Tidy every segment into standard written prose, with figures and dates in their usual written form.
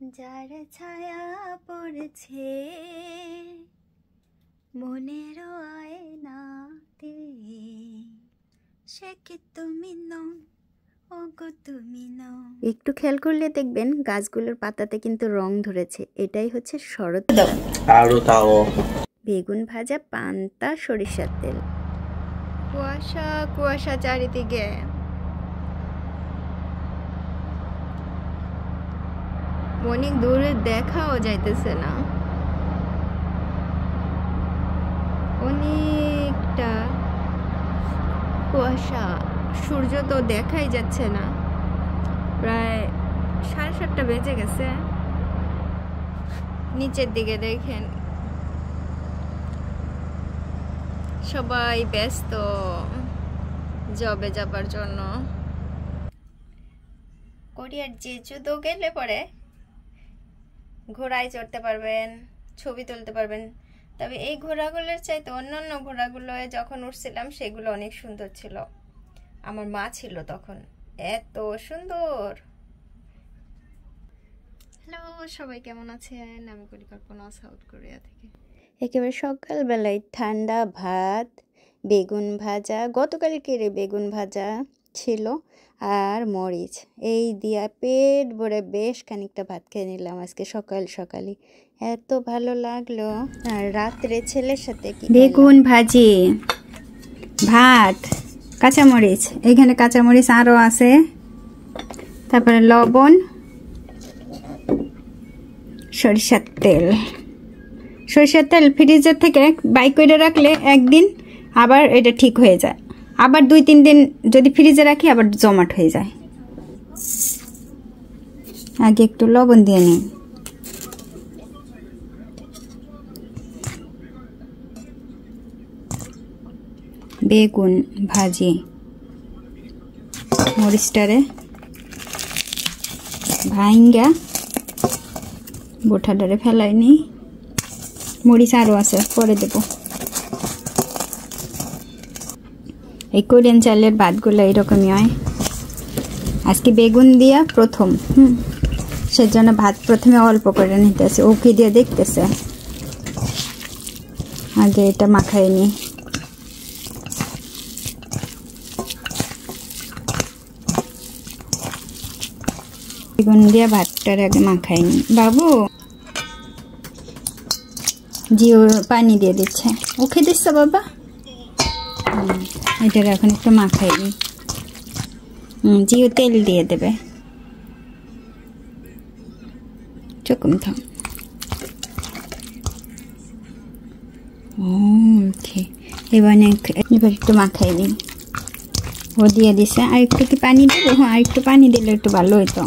যার ছায়া পড়েছে মনের আয়নাতে, সে কি তুমি নও, ওগো তুমি নও। একটু খেয়াল করলে দেখবেন গাছগুলোর পাতাতে কিন্তু রং ধরেছে, এটাই হচ্ছে শরৎ। আরো তাও বেগুন ভাজা, পান্তা, সরিষার তেল। কুয়াশা কুয়াশা চারিদিকে। অনেক দূরে দেখাও যাইতেছে না, অনেকটা কুয়াশা। সূর্য তো দেখাই যাচ্ছে না, প্রায় 7:30 বেজে গেছে। নিচের দিকে দেখেন সবাই ব্যস্ত জবে যাবার জন্য। কোরিয়ার জেজুদো গেলে পরে ঘোড়ায় চড়তে পারবেন, ছবি তুলতে পারবেন। তবে এই ঘোড়াগুলোর চাইতে অন্যান্য ঘোড়াগুলোয় যখন উঠছিলাম সেগুলো অনেক সুন্দর ছিল। আমার মা ছিল তখন, এত সুন্দর। হ্যালো সবাই, কেমন আছেন? আমি পরিকল্পনা, সাউথ কোরিয়া থেকে। একেবারে সকালবেলায় ঠান্ডা ভাত, বেগুন ভাজা, গতকালকের বেগুন ভাজা ছিল, আর মরিচ, এই দিয়া পেট ভরে বেশ খানিকটা ভাত খেয়ে নিলাম আজকে সকাল সকালই। এত ভালো লাগলো। আর রাত্রে ছেলের সাথে কি বেগুন ভাজি, ভাত, কাঁচামরিচ, এইখানে কাঁচামরিচ আরও আছে, তারপরে লবণ, সরিষার তেল। সরিষার তেল ফ্রিজের থেকে বাইর করে রাখলে একদিন আবার এটা ঠিক হয়ে যায়, আবার 2-3 দিন যদি ফ্রিজে রাখি আবার জমাট হয়ে যায়। আগে একটু লবণ দিয়ে নিই। বেগুন ভাজি, মরিচটারে ভাইঙ্গা বোঠাটারে ফেলাইনি, মরিচ আরও আছে পরে দেব। এই কোরিয়ান চালের ভাতগুলো এরকমই হয়। আজকে বেগুন দিয়া প্রথম, সেজন্য ভাত প্রথমে অল্প করে নিতেছে, ওকে দিয়ে দেখতেছে। আগে এটা মাখাই নি। বেগুন দিয়া ভাতটার আগে মাখাই নি। বাবু জিও পানি দিয়ে দিচ্ছে, ওকে দিচ্ছে বাবা। এটার এখন একটু মাখাই নি। জিও তেল দিয়ে দেবে, চকম থাম। ওকে, এবার একটু মাখাই নি। ও দিয়ে দিছে। আর একটু কি পানি দেবো? হ্যাঁ, আর একটু পানি দিলে একটু ভালো হইতো।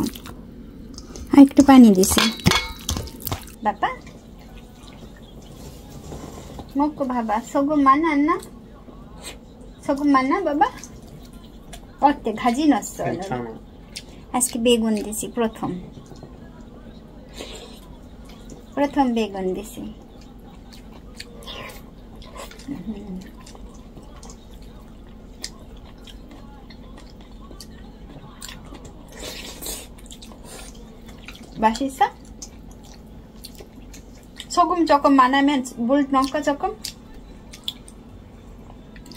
আর একটু পানি দিছে বাবা। মকো বাবা সগু মানা না, সগু মানা বাবা। অতে ভাজি নষ্ট হলো। আজকে বেগুন দিছি প্রথম বেগুন দিছি। 맛있어? 소금 조금 많으면 물 넣고 조금?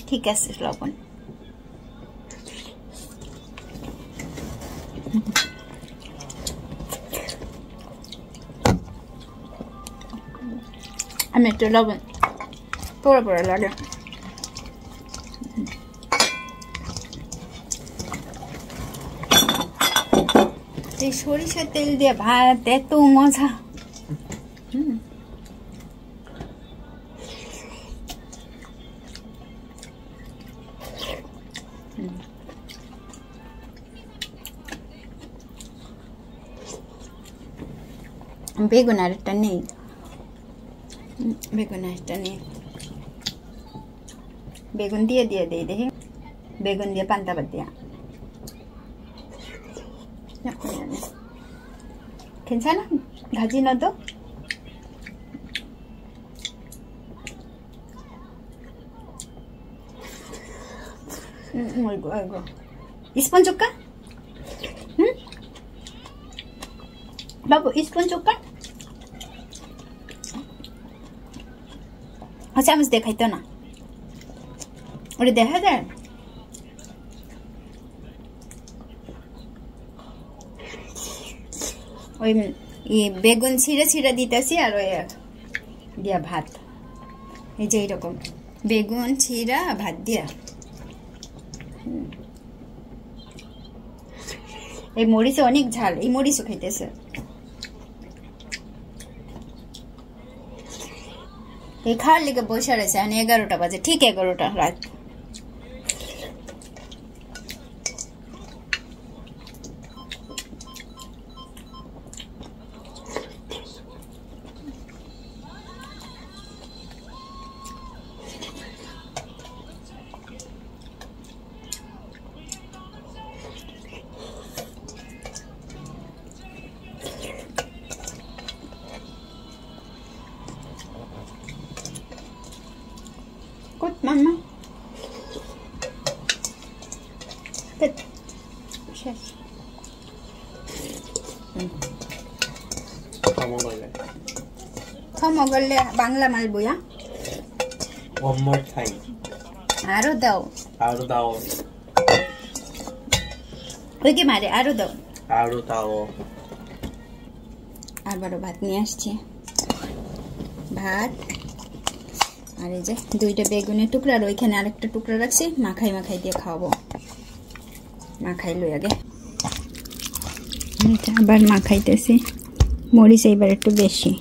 ঠিক আছে লবণ। আমি একটু লবণ পোড়া পোড়া লাগে। এই সরিষার তেল দিয়ে ভাত এত মজা। বেগুন আরেকটা নেই, বেগুন আরেকটা নেই। বেগুন দিয়ে দিয়ে দেই দেখি, বেগুন দিয়ে পান্তা ভাত দিয়া। 괜찮아? 가지 넣어도? 아이고 아이고. 이 스폰 줄까? 응? বাবু স্পুন চোখা চামচ দেখাইতো না ওরে দেখা যায় ওই বেগুন ছিঁড়ে ছিঁড়ে দিতেছি আর ওই দিয়া ভাত এই যে এইরকম বেগুন ছিঁড়া ভাত দিয়া এই মরিচে অনেক ঝাল এই মরিচও খাইতেছে এই খাওয়ার লেগে বসে রয়েছে 11টা বাজে ঠিক 11টা রাত Gut, Mama. Gut. শেষ থমগলে বাংলা মাল বইয়া One more time. আরো দাও ওই কি মারে আরো দাও আবারও ভাত নিয়ে আসছি ভাত আর এই যে দুইটা বেগুনের টুকরা আর ওইখানে আরেকটা টুকরা রাখছি মাখাই দিয়ে খাওয়াবো মাখাই লই আগে আবার মাখাইতেছি মরিচ এইবার একটু বেশি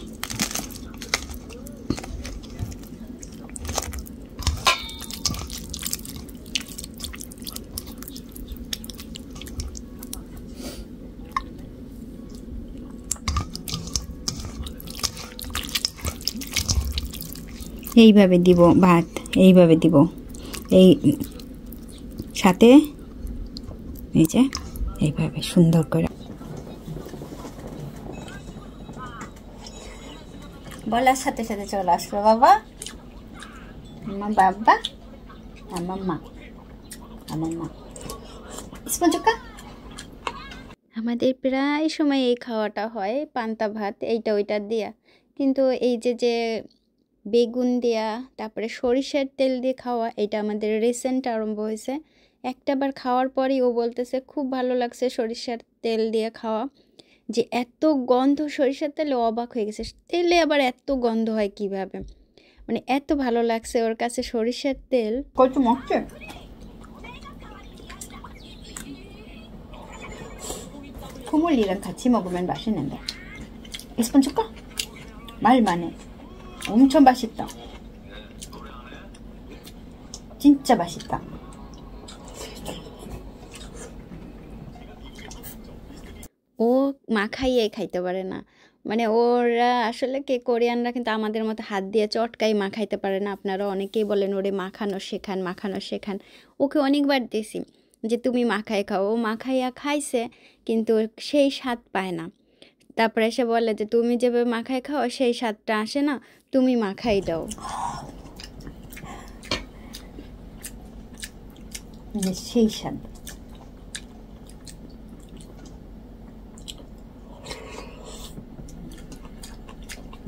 এইভাবে দিব ভাত এইভাবে দিব এই সাথে এই যে এইভাবে সুন্দর করে বলার সাথে সাথে চলে আসলো বাবা আমার বাবা আমার মা স্পঞ্জকা আমাদের প্রায় সময় এই খাওয়াটা হয় পান্তা ভাত এইটা ওইটা দিয়া কিন্তু এই যে বেগুন দেয়া তারপরে সরিষার তেল দিয়ে খাওয়া এটা আমাদের রিসেন্ট আরম্ভ হয়েছে একটাবার খাওয়ার পরই ও বলতেছে খুব ভালো লাগছে সরিষার তেল দিয়ে খাওয়া যে এত গন্ধ সরিষার তেলে অবাক হয়ে গেছে তেলে আবার এত গন্ধ হয় কিভাবে মানে এত ভালো লাগছে ওর কাছে সরিষার তেল কত মজা 부모님이랑 같이 먹으면 맛있는데 스푼 줄까? 말 많네 엄청 맛있다 진짜 맛있다 ও মাখাইয়ে খাইতে পারে না মানে ওরা আসলে কে কোরিয়ানরা কিন্তু আমাদের মতো হাত দিয়ে চটকাই মাখাইতে পারে না আপনারা অনেকেই বলেন ওরে মাখানো শেখান ওকে অনেকবার দিয়েছি যে তুমি মাখাই খাও ও মাখাইয়া খাইছে কিন্তু সেই স্বাদ পায় না তারপরে এসে বলে যে তুমি যেভাবে মাখাই খাও সেই স্বাদটা আসে না তুমি মাখাই দাও সেই স্বাদ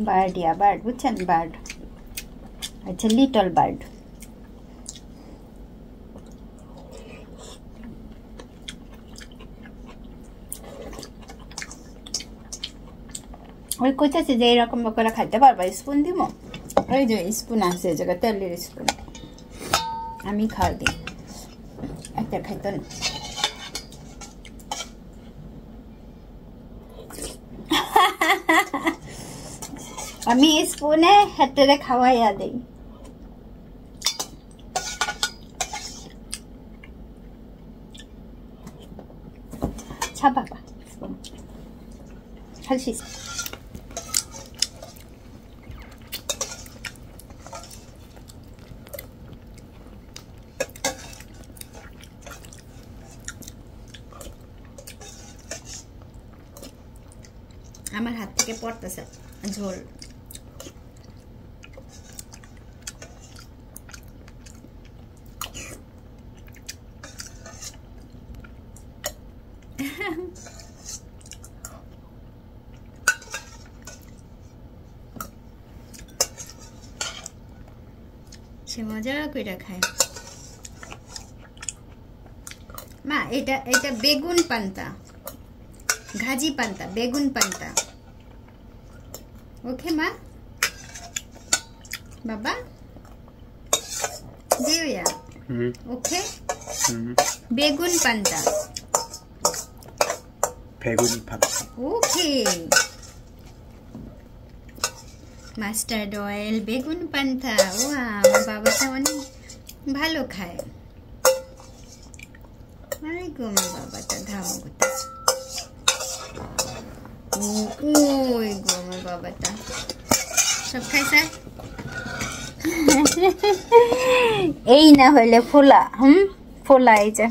বার্ড বুঝছেন বার্ড আচ্ছা লিটল বার্ড ওই কইতেছে যে এরকম করে খাইতে পারবা স্পুন দিব ওই যে স্পুন আছে এই জায়গায় তেলের স্পুন আমি খাওয়া দিই একটা খাইতো না আমি স্পুনে হেঁটে খাওয়াইয়া দিই ছা বাবা স্পুন 할 수 있어 আমার হাত থেকে পড়তেছে ঝোল সে মজা কইরা খায়। মা এটা এটা বেগুন পান্তা, ঘাজি পান্তা, বেগুন পান্তা। ওকে মা, বাবা দেয়া ওকে। বেগুন পান্তা, বেগুন পান্তা। ওকে। মাস্টার্ড অয়েল, বেগুন পান্তা। ও আমার বাবাটা অনেক ভালো খায়। আরে গো আমার বাবাটা ধামগুতা। ওই গো আমার বাবাটা সব খাইছে। এই না হইলে ফোলা, ফোলা এই যে